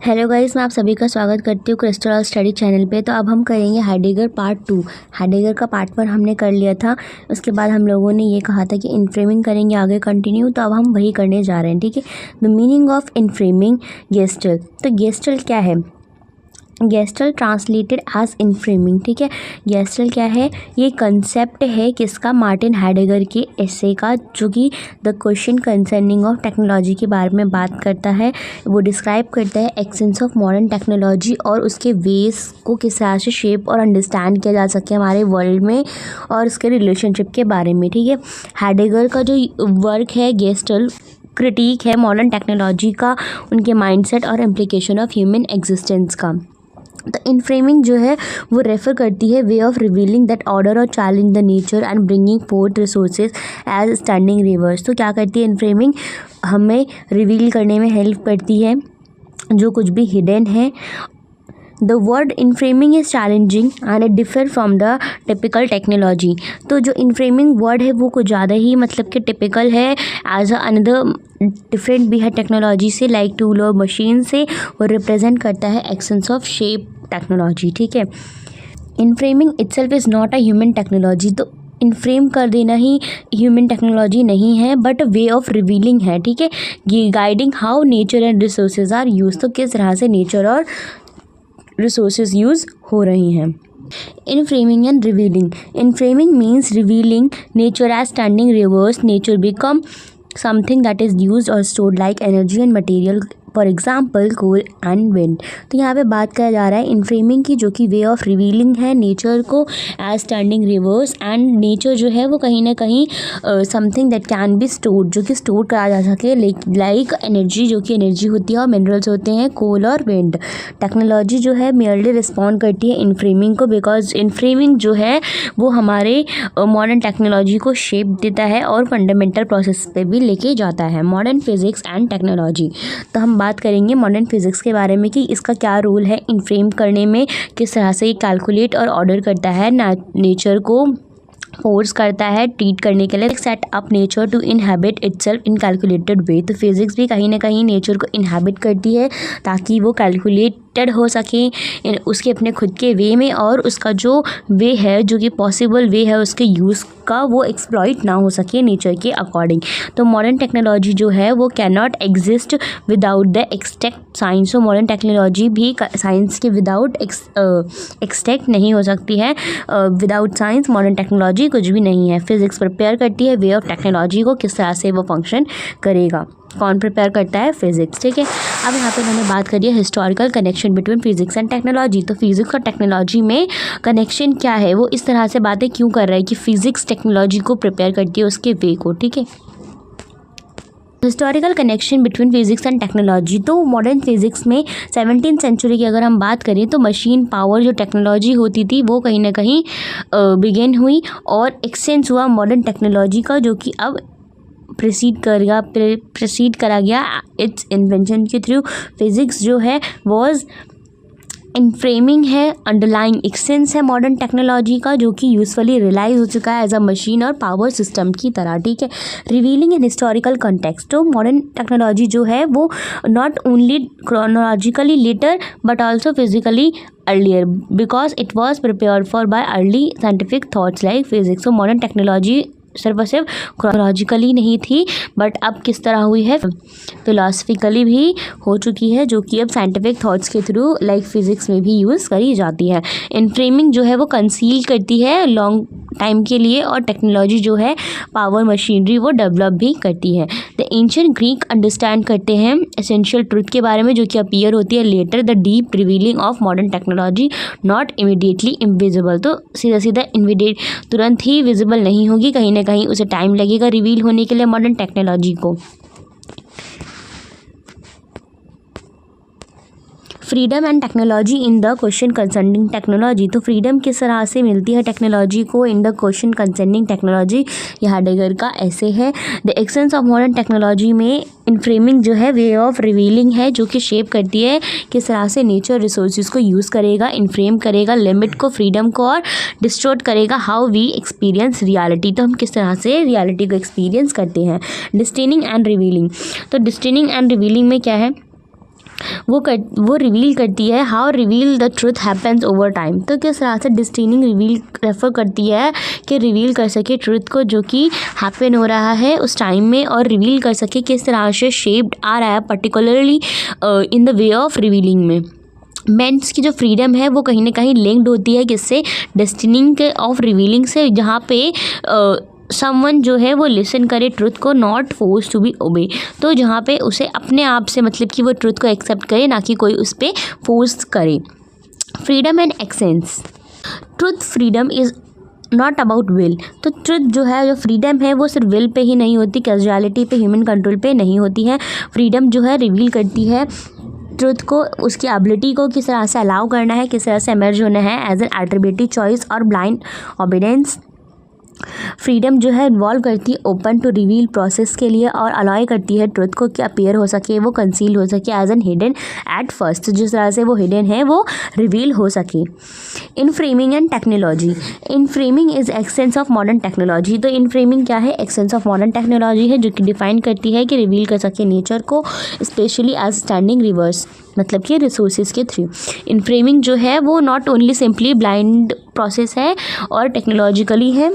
Hello guys, मैं आप सभी का स्वागत करती हूँ क्रिस्टल स्टडी चैनल पे। तो अब हम करेंगे हाइडेगर पार्ट 2। हाइडेगर का पार्ट 1 हमने कर लिया था। उसके बाद हम लोगों ने ये कहा था कि इनफ्रेमिंग करेंगे आगे कंटिन्यू, तो अब हम वही करने जा रहे हैं। ठीक है, the meaning of enframing Gestell. तो गेस्टल क्या है? Gestell translated as enframing. ठीक है, गेस्टल क्या है? ये कंसेप्ट है किसका? मार्टिन हाइडेगर के एसे का, जो कि the question concerning of technology के बारे में बात करता है। वो डिस्क्राइब करता है एक्सेंस ऑफ मॉडर्न टेक्नोलॉजी और उसके वेस को किस तरह से शेप और अंडरस्टैंड किया जा सके हमारे वर्ल्ड में, और उसके रिलेशनशिप के बारे में। ठीक है, हाइडेगर का जो वर्क है गेस्टल क्रिटिक है मॉडर्न टेक्नोलॉजी का, उनके माइंडसेट और इम्प्लीकेशन ऑफ ह्यूमन एग्जिस्टेंस का। तो इनफ्रेमिंग जो है वो रेफ़र करती है way of revealing that order और challenge the nature and bringing forth resources as standing reserve. तो क्या करती है इनफ्रेमिंग? हमें रिवील करने में हेल्प करती है जो कुछ भी हिडन है। The word enframing is challenging and it differ from the typical technology. तो जो इनफ्रेमिंग वर्ड है वो कुछ ज़्यादा ही मतलब कि टिपिकल है, एज अनदर डिफरेंट भी है टेक्नोलॉजी से, लाइक टूल और मशीन से। वो रिप्रेजेंट करता है एक्सेंस ऑफ शेप टेक्नोलॉजी। ठीक है, enframing itself is not a human technology. तो इनफ्रेम कर देना ही ह्यूमन टेक्नोलॉजी नहीं है, बट वे ऑफ रिवीलिंग है। ठीक है, ये guiding how nature and resources are use. तो किस तरह से नेचर और रिसोर्सेज यूज़ हो रही हैं। Enframing and revealing. Enframing means revealing nature as standing reserve. Nature become something that is used or stored like energy and material, for example coal and wind. तो यहाँ पे बात किया जा रहा है इनफ्रेमिंग की, जो कि वे ऑफ रिवीलिंग है नेचर को as standing reserves. And nature जो है वो कहीं ना कहीं something that can be stored, जो कि स्टोर करा जा सके, लाइक एनर्जी, जो कि एनर्जी होती है, और मिनरल्स होते हैं कोल और विंड। टेक्नोलॉजी जो है मेयरली रिस्पॉन्ड करती है इनफ्रेमिंग को, बिकॉज इनफ्रेमिंग जो है वो हमारे मॉडर्न टेक्नोलॉजी को शेप देता है और फंडामेंटल प्रोसेस पे भी लेके जाता है। Modern physics and technology. तो हम बात करेंगे मॉडर्न फिजिक्स के बारे में कि इसका क्या रोल है इनफ्रेम करने में, किस तरह से ये कैलकुलेट और ऑर्डर करता है नेचर को, फोर्स करता है ट्रीट करने के लिए, set up nature to inhabit itself in calculated way. तो फिजिक्स भी कहीं ना कहीं नेचर को इनहैबिट करती है ताकि वो कैलकुलेटेड हो सके उसके अपने खुद के वे में, और उसका जो वे है, जो कि पॉसिबल वे है उसके यूज़ का, वो एक्सप्लॉइट ना हो सके नेचर के अकॉर्डिंग। तो मॉडर्न टेक्नोलॉजी जो है वो can not exist without the extent science. तो मॉडर्न टेक्नोलॉजी भी साइंस के विदाउट एक्सटेक्ट नहीं हो सकती है। विदाउट साइंस मॉडर्न टेक्नोलॉजी कुछ भी नहीं है। फिजिक्स प्रिपेयर करती है वे ऑफ टेक्नोलॉजी को, किस तरह से वो फंक्शन करेगा। कौन प्रिपेयर करता है? फिजिक्स। ठीक है, अब यहाँ पे मैंने बात करी है historical connection between physics and technology. तो फिजिक्स और टेक्नोलॉजी में कनेक्शन क्या है, वो इस तरह से बातें क्यों कर रहा है कि फिजिक्स टेक्नोलॉजी को प्रिपेयर करती है उसके वे को। ठीक है, historical connection between physics and technology. तो मॉडर्न फिजिक्स में 17th सेंचुरी की अगर हम बात करें तो मशीन पावर जो टेक्नोलॉजी होती थी वो कहीं ना कहीं बिगिन हुई और एक्सचेंज हुआ मॉडर्न टेक्नोलॉजी का, जो कि अब प्रोसीड करा गया इट्स इन्वेंशन के थ्रू। फिजिक्स जो है वॉज इनफ्रेमिंग है, अंडरलाइंग एक्सेंस है मॉडर्न टेक्नोलॉजी का, जो कि यूजफुली रियलाइज हो चुका है एज अ मशीन और पावर सिस्टम की तरह। ठीक है, रिवीलिंग इन हिस्टोरिकल कॉन्टेक्स्ट। तो मॉडर्न टेक्नोलॉजी जो है वो not only chronologically later but also physically earlier, because it was prepared for by early scientific thoughts like physics. तो मॉडर्न टेक्नोलॉजी सिर्फ और सिर्फ क्रोनोलॉजिकली नहीं थी, बट अब किस तरह हुई है, फिलोसफिकली भी हो चुकी है, जो कि अब साइंटिफिक थॉट्स के थ्रू लाइक फिजिक्स में भी यूज़ करी जाती है। इनफ्रेमिंग जो है वो कंसील करती है लॉन्ग टाइम के लिए, और टेक्नोलॉजी जो है पावर मशीनरी वो डेवलप भी करती है। द एंशिएंट ग्रीक अंडरस्टैंड करते हैं एसेंशियल ट्रूथ के बारे में, जो कि अपीयर होती है later, the deep revealing of modern technology not immediately invisible. तो सीधा सीधा इमीडिएट तुरंत ही विजिबल नहीं होगी, कहीं ना कहीं उसे टाइम लगेगा रिवील होने के लिए मॉडर्न टेक्नोलॉजी को। Freedom and technology in the question concerning technology. तो फ्रीडम किस तरह से मिलती है टेक्नोलॉजी को इन द क्वेश्चन कंसर्निंग टेक्नोलॉजी, यह हाइडेगर का ऐसे है। The essence of modern technology में इनफ्रेमिंग जो है वे ऑफ रिवीलिंग है, जो कि शेप करती है किस तरह से नेचर रिसोर्सेज को यूज़ करेगा, इनफ्रेम करेगा लिमिट को, फ्रीडम को, और डिस्टोर्ट करेगा हाउ वी एक्सपीरियंस रियलिटी। तो हम किस तरह से रियलिटी को एक्सपीरियंस करते हैं। डिस्टेनिंग एंड रिवीलिंग। तो डिस्टेनिंग एंड रिवीलिंग में क्या है, वो रिवील करती है how reveal the truth happens over time. तो किस तरह से डिस्टिनिंग रिवील रेफर करती है कि रिवील कर सके ट्रुथ को जो कि हैपन हो रहा है उस टाइम में, और रिवील कर सके किस तरह से शेप्ड आ रहा है particularly in the way of revealing में। मेंस की जो फ्रीडम है वो कहीं ना कहीं लिंक्ड होती है किससे, डेस्टिनिंग के ऑफ रिवीलिंग से, जहाँ पे समवन जो है वो लिसन करे ट्रुथ को, नॉट फोर्स टू बी ओबे। तो जहाँ पे उसे अपने आप से मतलब कि वो ट्रुथ को एक्सेप्ट करे, ना कि कोई उस पर फोर्स करे। Freedom and essence. Truth freedom is not about will. तो ट्रुथ जो है, जो फ्रीडम है वो सिर्फ विल पे ही नहीं होती, कैजुअलिटी पे, ह्यूमन कंट्रोल पे नहीं होती है। फ्रीडम जो है रिवील करती है ट्रुथ को, उसकी एबिलिटी को किस तरह से अलाउ करना है, किस तरह से एमर्ज होना है एज एन आर्बिट्रेरी चॉइस और ब्लाइंड ओबीडियंस। फ्रीडम जो है इन्वॉल्व करती है ओपन टू रिवील प्रोसेस के लिए, और अलाउ करती है ट्रुथ को कि अपीयर हो सके, वो कंसील हो सके as an hidden at first, जिस तरह से वो हिडन है वो रिवील हो सके। Enframing and technology. Enframing is essence of modern technology. तो इन फ्रेमिंग क्या है, एक्सेंस ऑफ मॉडर्न टेक्नोलॉजी है जो कि डिफाइन करती है कि रिवील कर सके नेचर को, स्पेशली एज स्टैंडिंग रिवर्स, मतलब कि रिसोर्सेज के थ्रू। इन फ्रेमिंग जो है वो not only simply blind process है और टेक्नोलॉजिकली है।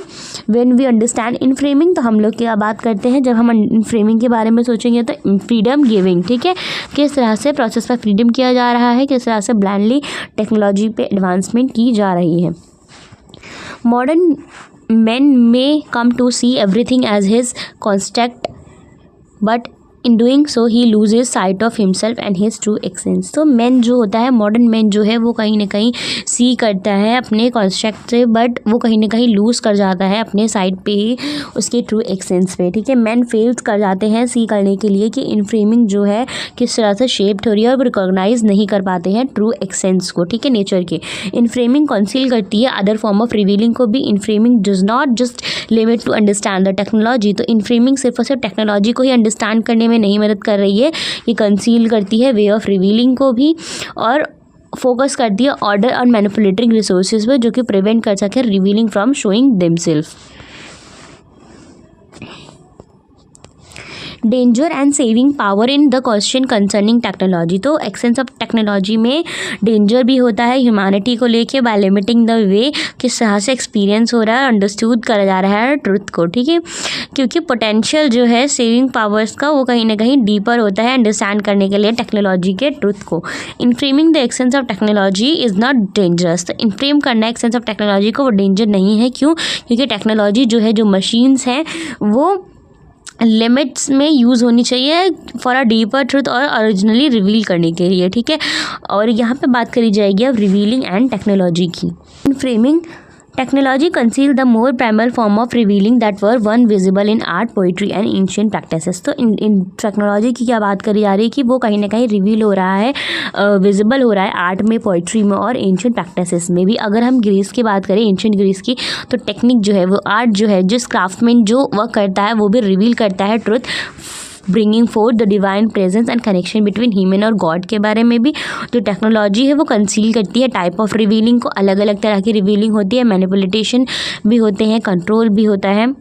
When we understand in framing, तो हम लोग क्या बात करते हैं जब हम इन फ्रेमिंग के बारे में सोचेंगे, तो फ्रीडम गिविंग, ठीक है, किस तरह से प्रोसेस पर फ्रीडम किया जा रहा है, किस तरह से ब्लाइंडली टेक्नोलॉजी पे एडवांसमेंट की जा रही है। Modern man may come to see everything as his construct, but in doing so he loses sight of himself and his true essence. तो मैन जो होता है, मॉडर्न मैन जो है वो कहीं ना कहीं सी करता है अपने कॉन्स्ट्रक्ट से, बट वो कहीं ना कहीं लूज़ कर जाता है अपने साइड पे ही, उसके ट्रू एक्सेंस पे, ठीक है। मैन फेल्स कर जाते हैं सी करने के लिए कि इन फ्रेमिंग जो है किस तरह से शेप्ड हो रही है, और वो रिकॉग्नाइज नहीं कर पाते हैं ट्रू एक्सेंस को, ठीक है, नेचर के। इन फ्रेमिंग कंसील करती है अदर फॉर्म ऑफ रिवीलिंग को भी। Enframing does not just limit to understand the technology. तो इन फ्रेमिंग सिर्फ और सिर्फ टेक्नोलॉजी को ही अंडरस्टैंड करने में नहीं मदद कर रही है, ये कंसील करती है वे ऑफ रिवीलिंग को भी, और फोकस करती है ऑर्डर और मैनिपुलेटिंग रिसोर्सेज पर जो कि प्रिवेंट कर सके revealing from showing themselves. Danger and saving power in the question concerning technology. तो एक्सेंस ऑफ टेक्नोलॉजी में डेंजर भी होता है ह्यूमैनिटी को लेके, बाय लिमिटिंग द वे किस तरह से एक्सपीरियंस हो रहा है, अंडरस्टूड करा जा रहा है ट्रुथ को, ठीक है, क्योंकि पोटेंशियल जो है सेविंग पावर्स का वो कहीं ना कहीं डीपर होता है अंडरस्टैंड करने के लिए टेक्नोलॉजी के ट्रुथ को। Enframing the essence of technology is not dangerous. तो इनफ्रेम करना एक्सेंस ऑफ टेक्नोलॉजी को वो डेंजर नहीं है, क्यों, क्योंकि टेक्नोलॉजी जो है, जो मशीन्स हैं, वो लिमिट्स में यूज़ होनी चाहिए फॉर अ डीपर ट्रुथ और ओरिजिनली रिवील करने के लिए, ठीक है। और यहाँ पे बात करी जाएगी अब रिवीलिंग एंड टेक्नोलॉजी की। Enframing technology conceal the more primal form of revealing that were once visible in art, poetry and ancient practices. तो इन टेक्नोलॉजी की क्या बात करी जा रही है कि वो कहीं ना कहीं रिवील हो रहा है, विजिबल हो रहा है आर्ट में, पोइट्री में और एंशिएंट प्रैक्टिसेस में भी। अगर हम ग्रीस की बात करें, एंशिएंट ग्रीस की, तो टेक्निक जो है, वो आर्ट जो है, जिस क्राफ्टमैन जो वर्क करता है वो भी रिवील करता है truth, bringing fourth the divine presence and connection between human और गॉड के बारे में भी। जो टेक्नोलॉजी है वो कंसील करती है टाइप ऑफ रिवीलिंग को, अलग अलग तरह की रिवीलिंग होती है, मैनिपुलेशन भी होते हैं, कंट्रोल भी होता है,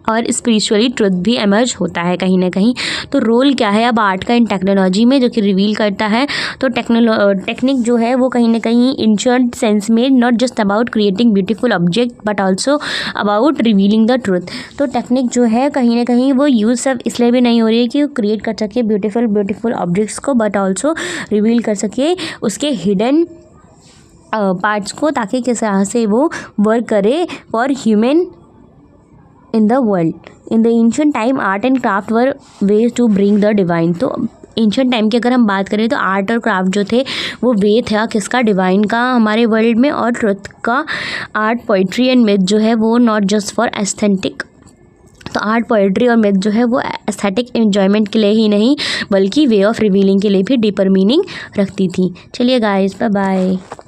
और स्पिरिचुअली ट्रुथ भी एमर्ज होता है कहीं ना कहीं। तो रोल क्या है अब आर्ट का इन टेक्नोलॉजी में, जो कि रिवील करता है। तो टेक्निक जो है वो कहीं ना कहीं इंशर्ट सेंस में not just about creating beautiful object but also about revealing the truth. तो टेक्निक जो है कहीं ना कहीं वो यूज़ सब इसलिए भी नहीं हो रही है कि वो क्रिएट कर सके ब्यूटीफुल ऑब्जेक्ट्स को, बट ऑल्सो रिवील कर सके उसके हिडन पार्ट्स को, ताकि किस तरह से वो वर्क करे for human in the world. In the ancient time, art and craft were ways to bring the divine. तो एंशिएंट टाइम की अगर हम बात करें तो आर्ट और क्राफ्ट जो थे वो वे था किसका, डिवाइन का हमारे वर्ल्ड में, और ट्रुथ का। आर्ट, पोइट्री एंड मिथ जो है वो नॉट जस्ट फॉर एस्थेटिक। तो आर्ट, पोइट्री और मिथ जो है वो एस्थेटिक एन्जॉयमेंट के लिए ही नहीं बल्कि वे ऑफ रिवीलिंग के लिए भी डीपर मीनिंग रखती थी। चलिए गाइस, बाय बाय।